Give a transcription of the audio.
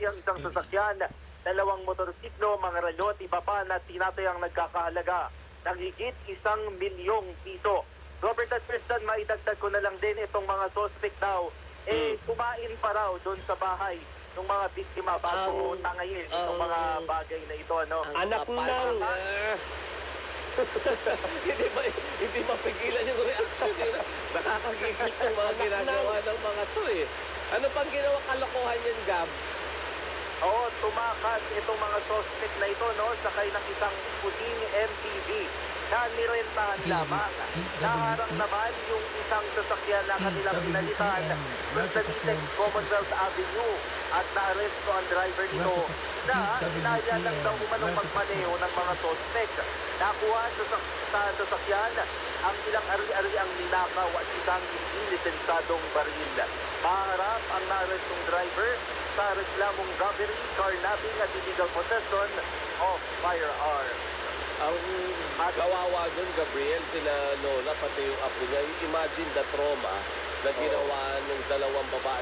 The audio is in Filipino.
ang isang sasakyan, 2 motorsiklo, mga relo at iba pa na tinatayang nagkakahalaga ng higit 1 milyong piso. Robert at Tristan, maidagdag ko na lang din itong mga suspect daw, kumain pa raw doon sa bahay ng mga biktima bago tangayin itong mga bagay na ito. Ano? Anak ng... hindi mapigilan yung reaction nila. Nakakagigil yung mga ginagawa ng mga to eh. Ano pang ginawa kalokohan yan, Gab? Oo, tumakas itong mga suspect na ito, no, sakay ng isang puting MPV na nirentahan lamang. Naharang naman yung isang sasakyan na kanilang pinalitan doon sa Nitec Commonwealth Avenue at naaresto ang driver nito na inaya lang daw umanong magmaneho ng mga suspect. Nakuha sa sasakyan ang ilang ari-ari ang ninakaw at isang hindi lisensadong baril. Maharap ang naarestong driver sa reklamong robbery, carnapping at illegal possession of firearms. Ang kawawa doon, Gabriel, sila Lola, pati yung apo niya. Imagine the trauma na ginawa ng dalawang babae.